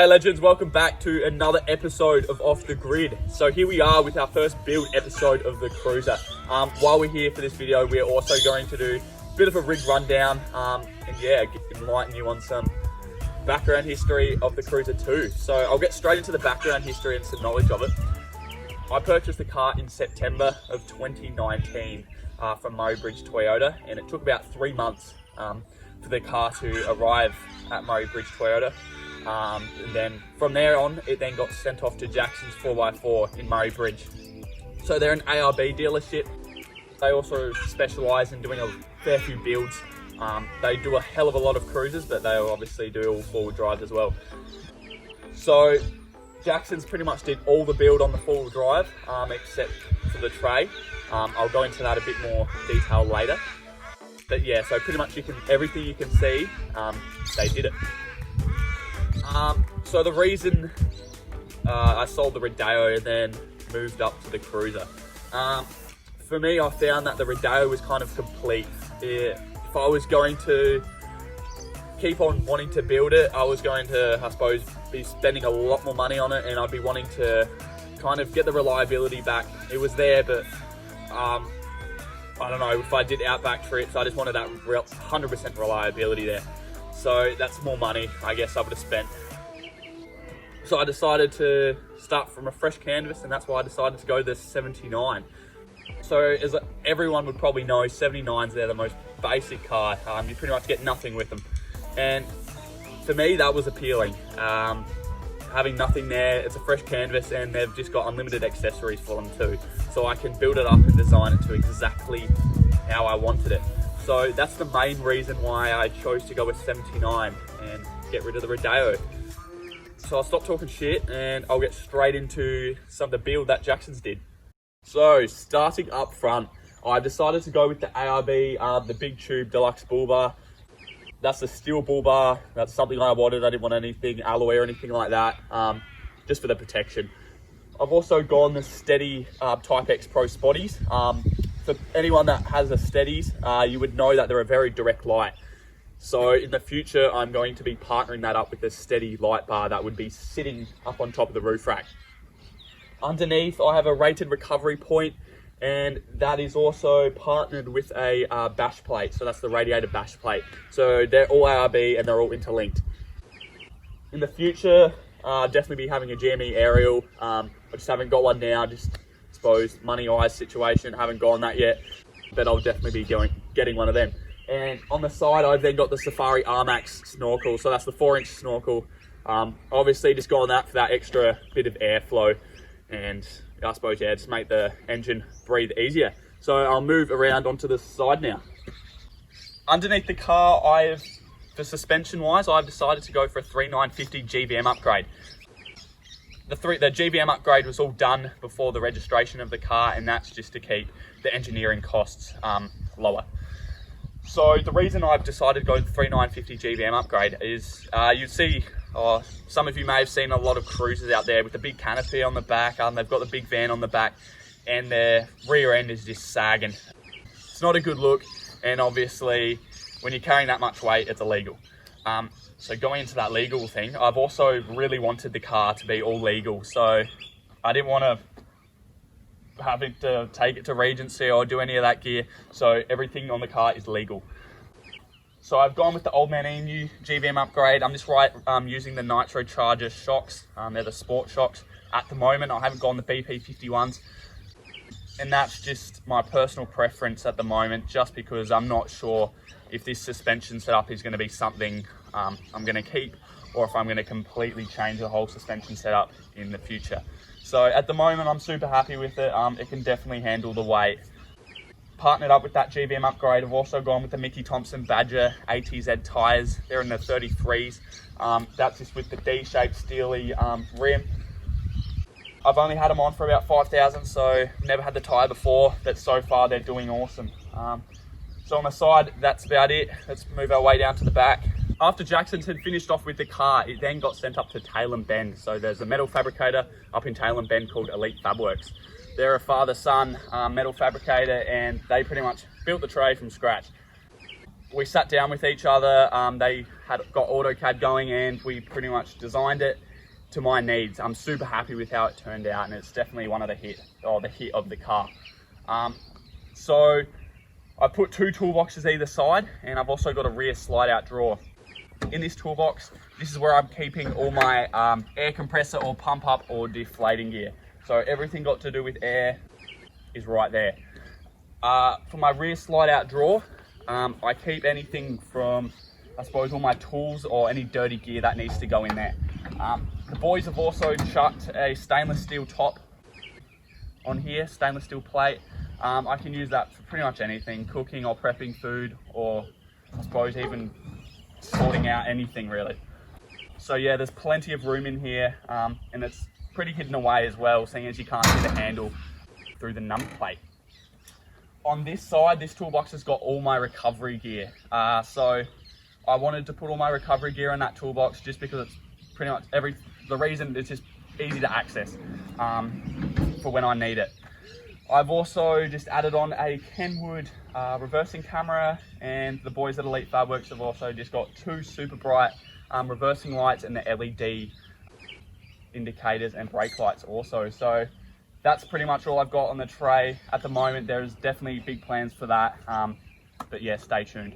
G'day legends, welcome back to another episode of Off the Grid. So here we are with our first build episode of the Cruiser. While we're here for this video, we're also going to do a bit of a rig rundown and enlighten you on some background history of the Cruiser too. So I'll get straight into the background history and some knowledge of it. I purchased the car in September of 2019 from Murray Bridge Toyota, and it took about 3 months for the car to arrive at Murray Bridge Toyota. And then from there on, it then got sent off to Jackson's 4x4 in Murray Bridge. So they're an ARB dealership. They also specialise in doing a fair few builds. They do a hell of a lot of cruisers, but they obviously do all four-wheel drive as well. So Jackson's pretty much did all the build on the four-wheel drive, except for the tray. I'll go into that a bit more detail later. But yeah, so pretty much everything you can see, they did it. So the reason I sold the Rodeo and then moved up to the Cruiser, for me, I found that the Rodeo was kind of complete. If I was going to keep on wanting to build it, I was going to, I suppose, be spending a lot more money on it, and I'd be wanting to kind of get the reliability back. It was there, but I don't know, if I did outback trips, I just wanted that 100% reliability there. So that's more money, I guess, I would have spent. So I decided to start from a fresh canvas, and that's why I decided to go the 79. So as everyone would probably know, 79s, they're the most basic car. You pretty much get nothing with them. And for me, that was appealing. Having nothing there, it's a fresh canvas, and they've just got unlimited accessories for them too. So I can build it up and design it to exactly how I wanted it. So that's the main reason why I chose to go with 79 and get rid of the Rodeo. So I'll stop talking shit and I'll get straight into some of the build that Jackson's did. So starting up front, I decided to go with the ARB, the big tube deluxe bull bar. That's the steel bull bar. That's something I wanted. I didn't want anything alloy or anything like that, just for the protection. I've also gone the Steady Type X Pro Spotties. For anyone that has a Steadies, you would know that they're a very direct light. So in the future, I'm going to be partnering that up with a Steady light bar that would be sitting up on top of the roof rack. Underneath, I have a rated recovery point, and that is also partnered with a bash plate. So that's the radiator bash plate. So they're all ARB and they're all interlinked. In the future, definitely be having a GME aerial. I just haven't got one now, just suppose money eyes situation, haven't gone that yet, but I'll definitely be getting one of them. And on the side, I've then got the Safari RMAX snorkel. So that's the 4-inch snorkel. Obviously just go on that for that extra bit of airflow, and I suppose, yeah, just make the engine breathe easier. So I'll move around onto the side now. Underneath the car, for suspension wise, I've decided to go for a 3950 GVM upgrade. The GVM upgrade was all done before the registration of the car, and that's just to keep the engineering costs lower. So the reason I've decided to go the 3950 GVM upgrade is you see, some of you may have seen a lot of cruisers out there with the big canopy on the back. They've got the big van on the back, and their rear end is just sagging. It's not a good look, and obviously when you're carrying that much weight, it's illegal. So going into that legal thing, I've also really wanted the car to be all legal. So I didn't want to having to take it to Regency or do any of that gear. So everything on the car is legal. So I've gone with the Old Man Emu GVM upgrade. I'm just using the Nitro Charger shocks. They're the sport shocks. At the moment, I haven't gone the BP51s. And that's just my personal preference at the moment, just because I'm not sure if this suspension setup is going to be something I'm going to keep, or if I'm going to completely change the whole suspension setup in the future. So at the moment, I'm super happy with it. It can definitely handle the weight. Partnered up with that GVM upgrade, I've also gone with the Mickey Thompson Badger ATZ tyres. They're in the 33s. That's just with the D-shaped steely rim. I've only had them on for about 5,000, so never had the tyre before, but so far they're doing awesome. So on the side, that's about it. Let's move our way down to the back. After Jackson's had finished off with the car, it then got sent up to Tailem Bend. So there's a metal fabricator up in Tailem Bend called Elite Fabworks. They're a father-son metal fabricator, and they pretty much built the tray from scratch. We sat down with each other. They had got AutoCAD going, and we pretty much designed it. to my needs. I'm super happy with how it turned out, and it's definitely one of the hit of the car. So I put 2 toolboxes either side, and I've also got a rear slide out drawer. In this toolbox, this is where I'm keeping all my air compressor or pump up or deflating gear. So everything got to do with air is right there. For my rear slide out drawer, I keep anything from, I suppose, all my tools or any dirty gear that needs to go in there. The boys have also chucked a stainless steel top on here, stainless steel plate. I can use that for pretty much anything, cooking or prepping food, or I suppose even sorting out anything really. So yeah, there's plenty of room in here, and it's pretty hidden away as well, seeing as you can't see the handle through the number plate. On this side, this toolbox has got all my recovery gear. So I wanted to put all my recovery gear in that toolbox just because it's pretty much the reason it's just easy to access for when I need it. I've also just added on a Kenwood reversing camera, and the boys at Elite Fabworks have also just got 2 super bright reversing lights and the LED indicators and brake lights also. So that's pretty much all I've got on the tray at the moment. There's definitely big plans for that, but yeah, stay tuned.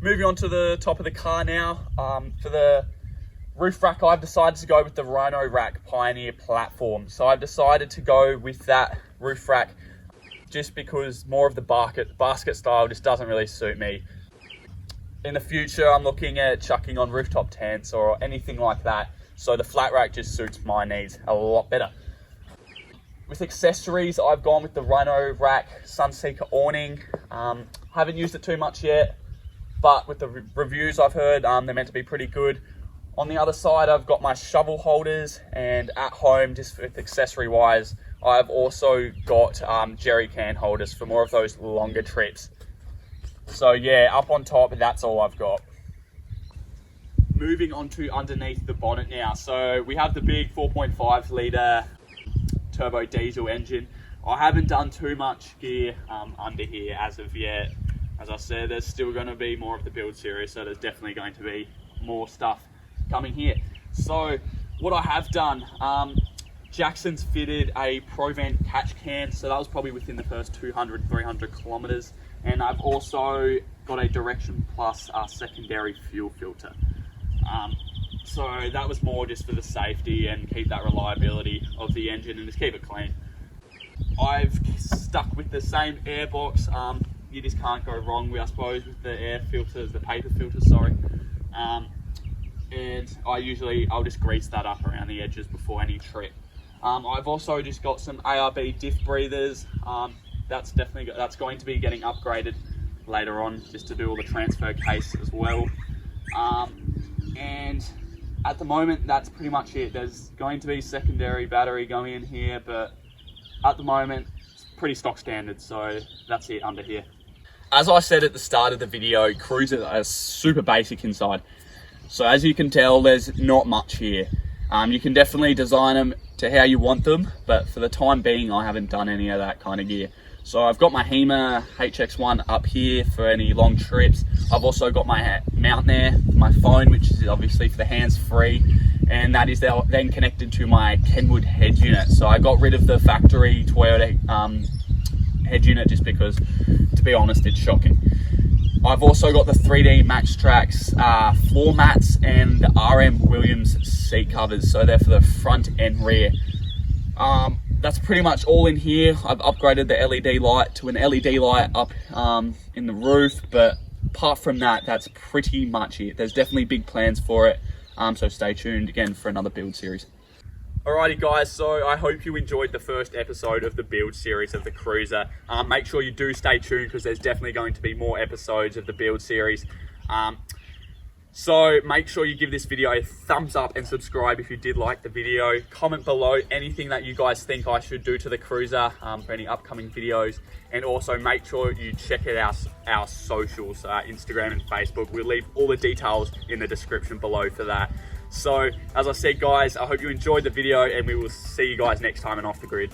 Moving on to the top of the car now. For the roof rack, I've decided to go with the Rhino Rack Pioneer platform. So I've decided to go with that roof rack just because more of the basket style just doesn't really suit me. In the future, I'm looking at chucking on rooftop tents or anything like that. So the flat rack just suits my needs a lot better. With accessories, I've gone with the Rhino Rack Sunseeker awning. Haven't used it too much yet, but with the reviews I've heard, they're meant to be pretty good. On the other side, I've got my shovel holders, and at home, just with accessory wise, I've also got jerry can holders for more of those longer trips. So yeah, up on top, that's all I've got. Moving on to underneath the bonnet now. So we have the big 4.5 litre turbo diesel engine. I haven't done too much gear under here as of yet. As I said, there's still going to be more of the build series, so there's definitely going to be more stuff coming here. So what I have done, Jackson's fitted a Provan catch can, so that was probably within the first 200-300 kilometers, and I've also got a Direction Plus secondary fuel filter. So that was more just for the safety and keep that reliability of the engine and just keep it clean. I've stuck with the same air box. You just can't go wrong with, I suppose, with the air filters, the paper filters, sorry. And I'll just grease that up around the edges before any trip. I've also just got some ARB diff breathers. That's going to be getting upgraded later on, just to do all the transfer case as well. And at the moment, that's pretty much it. There's going to be secondary battery going in here, but at the moment, it's pretty stock standard, so that's it under here. As I said at the start of the video, cruisers are super basic inside. So as you can tell, there's not much here. You can definitely design them to how you want them, but for the time being, I haven't done any of that kind of gear. So I've got my HEMA HX1 up here for any long trips. I've also got my mount there, my phone, which is obviously for the hands-free, and that is then connected to my Kenwood head unit. So I got rid of the factory Toyota head unit just because, to be honest, it's shocking. I've also got the 3D Max Tracks floor mats and the RM Williams seat covers, so they're for the front and rear. That's pretty much all in here. I've upgraded the LED light to an LED light up in the roof, but apart from that, that's pretty much it. There's definitely big plans for it, so stay tuned again for another build series. Alrighty guys, so I hope you enjoyed the first episode of the build series of the Cruiser. Make sure you do stay tuned because there's definitely going to be more episodes of the build series. So make sure you give this video a thumbs up and subscribe if you did like the video. Comment below anything that you guys think I should do to the Cruiser for any upcoming videos. And also make sure you check out our socials, Instagram and Facebook. We'll leave all the details in the description below for that. So as I said guys, I hope you enjoyed the video and we will see you guys next time and Off the Grid.